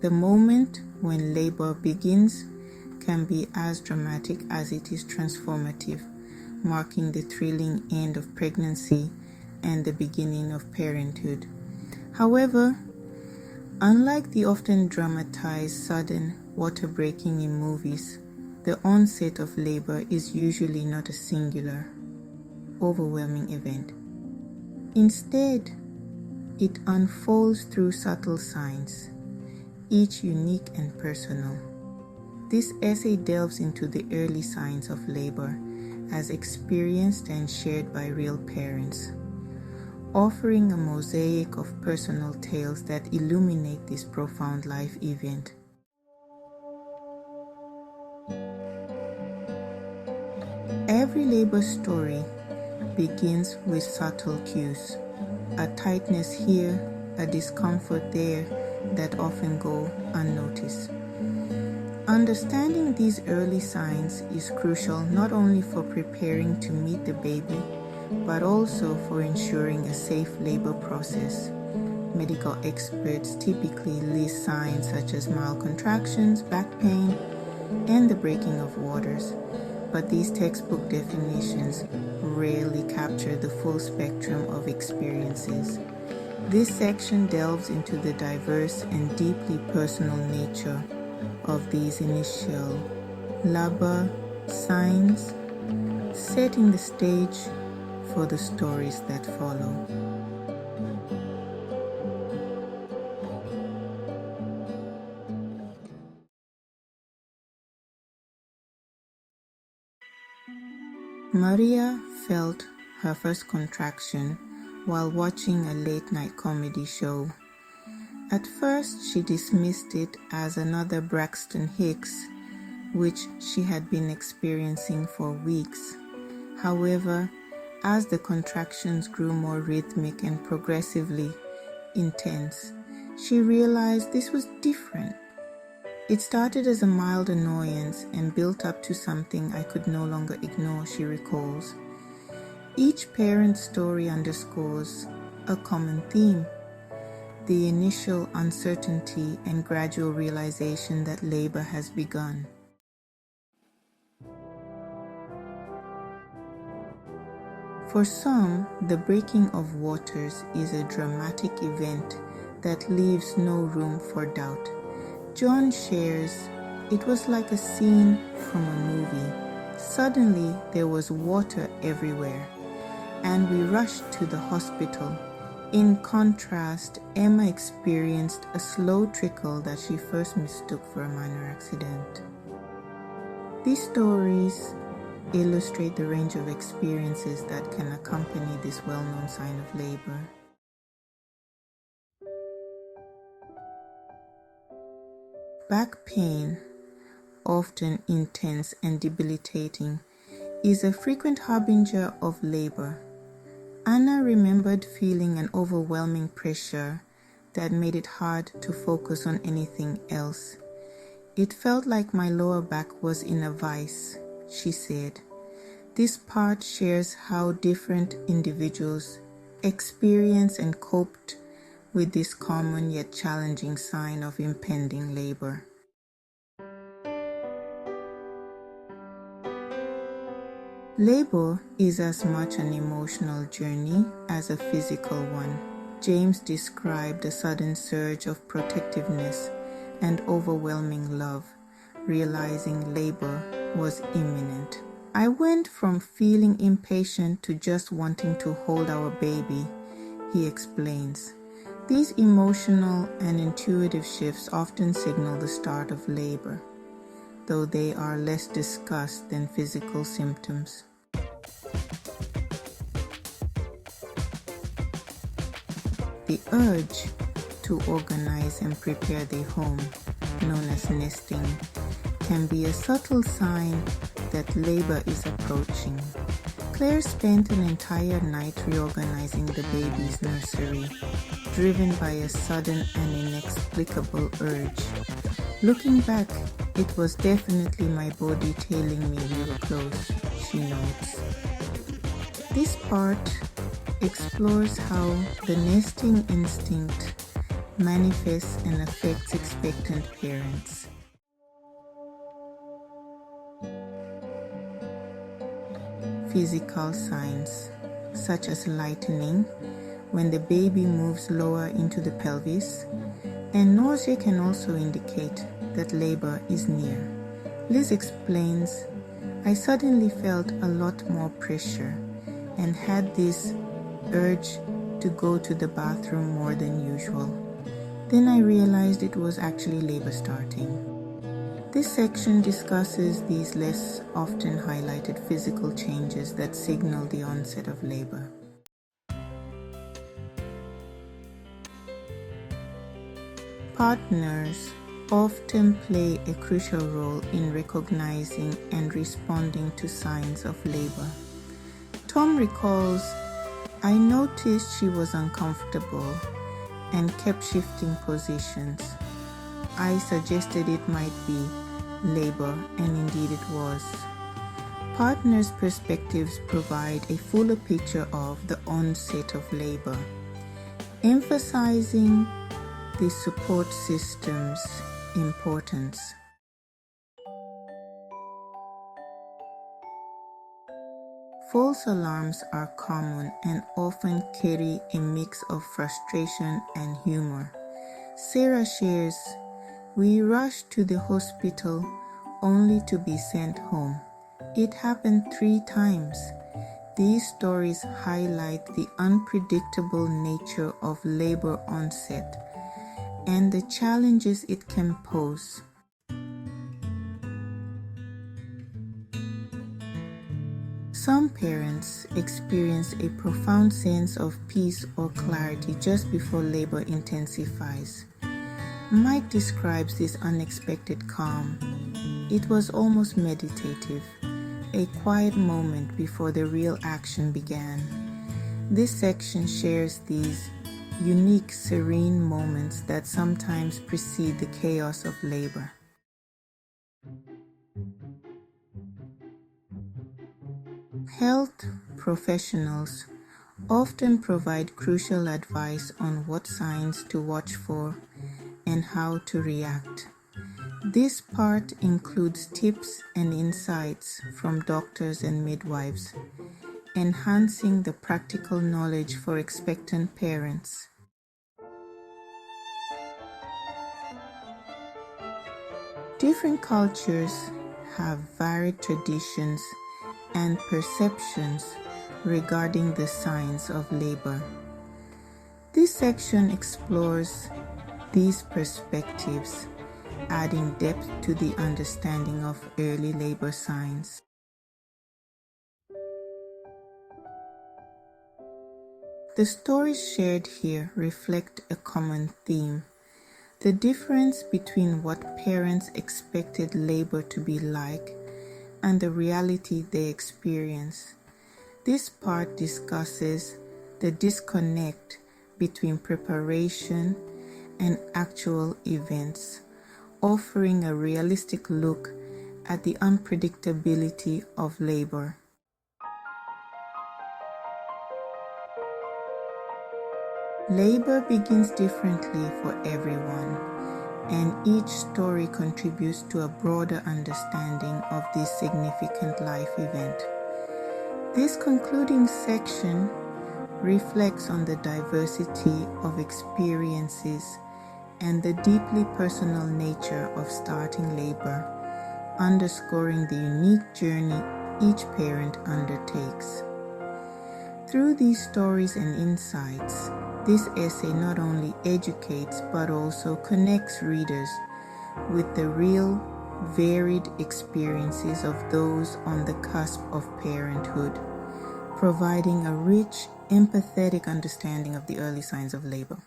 The moment when labor begins can be as dramatic as it is transformative, marking the thrilling end of pregnancy and the beginning of parenthood. However, unlike the often dramatized sudden water breaking in movies, the onset of labor is usually not a singular, overwhelming event. Instead, it unfolds through subtle signs, each unique and personal. This essay delves into the early signs of labor as experienced and shared by real parents, offering a mosaic of personal tales that illuminate this profound life event. Every labor story begins with subtle cues, a tightness here, a discomfort there that often go unnoticed. Understanding these early signs is crucial not only for preparing to meet the baby, but also for ensuring a safe labor process. Medical experts typically list signs such as mild contractions, back pain, and the breaking of waters, but these textbook definitions rarely capture the full spectrum of experiences. This section delves into the diverse and deeply personal nature of these initial labor signs, setting the stage for the stories that follow. Maria felt her first contraction while watching a late-night comedy show. At first, she dismissed it as another Braxton Hicks, which she had been experiencing for weeks. However, as the contractions grew more rhythmic and progressively intense, she realized this was different. It started as a mild annoyance and built up to something I could no longer ignore, she recalls. Each parent's story underscores a common theme: the initial uncertainty and gradual realization that labor has begun. For some, the breaking of waters is a dramatic event that leaves no room for doubt. John shares, "It was like a scene from a movie. Suddenly, there was water everywhere, and we rushed to the hospital. In contrast, Emma experienced a slow trickle that she first mistook for a minor accident." These stories illustrate the range of experiences that can accompany this well-known sign of labor. Back pain, often intense and debilitating, is a frequent harbinger of labor. Anna remembered feeling an overwhelming pressure that made it hard to focus on anything else. "It felt like my lower back was in a vice," she said. This part shares how different individuals experience and coped with this common yet challenging sign of impending labor. Labor is as much an emotional journey as a physical one. James described a sudden surge of protectiveness and overwhelming love, realizing labor was imminent. "I went from feeling impatient to just wanting to hold our baby," he explains. These emotional and intuitive shifts often signal the start of labor, though they are less discussed than physical symptoms. The urge to organize and prepare the home, known as nesting, can be a subtle sign that labor is approaching. Claire spent an entire night reorganizing the baby's nursery, driven by a sudden and inexplicable urge. "Looking back, it was definitely my body telling me we were close," she notes. This part explores how the nesting instinct manifests and affects expectant parents. Physical signs, such as lightening when the baby moves lower into the pelvis, and nausea can also indicate that labor is near. Liz explains, "I suddenly felt a lot more pressure and had this urge to go to the bathroom more than usual. Then I realized it was actually labor starting." This section discusses these less often highlighted physical changes that signal the onset of labor. Partners often play a crucial role in recognizing and responding to signs of labor. Tom recalls, "I noticed she was uncomfortable and kept shifting positions. I suggested it might be labor, and indeed it was." Partners' perspectives provide a fuller picture of the onset of labor, emphasizing the support system's importance. False alarms are common and often carry a mix of frustration and humor. Sarah shares, "We rushed to the hospital only to be sent home. It happened 3 times. These stories highlight the unpredictable nature of labor onset and the challenges it can pose. Some parents experience a profound sense of peace or clarity just before labor intensifies. Mike describes this unexpected calm. "It was almost meditative, a quiet moment before the real action began." This section shares these unique, serene moments that sometimes precede the chaos of labor. Health professionals often provide crucial advice on what signs to watch for and how to react. This part includes tips and insights from doctors and midwives, enhancing the practical knowledge for expectant parents. Different cultures have varied traditions and perceptions regarding the signs of labor. This section explores these perspectives, adding depth to the understanding of early labor signs. The stories shared here reflect a common theme: the difference between what parents expected labor to be like and the reality they experience. This part discusses the disconnect between preparation and actual events, offering a realistic look at the unpredictability of labor. Labor begins differently for everyone, and each story contributes to a broader understanding of this significant life event. This concluding section reflects on the diversity of experiences and the deeply personal nature of starting labor, underscoring the unique journey each parent undertakes. Through these stories and insights, this essay not only educates but also connects readers with the real, varied experiences of those on the cusp of parenthood, providing a rich, empathetic understanding of the early signs of labor.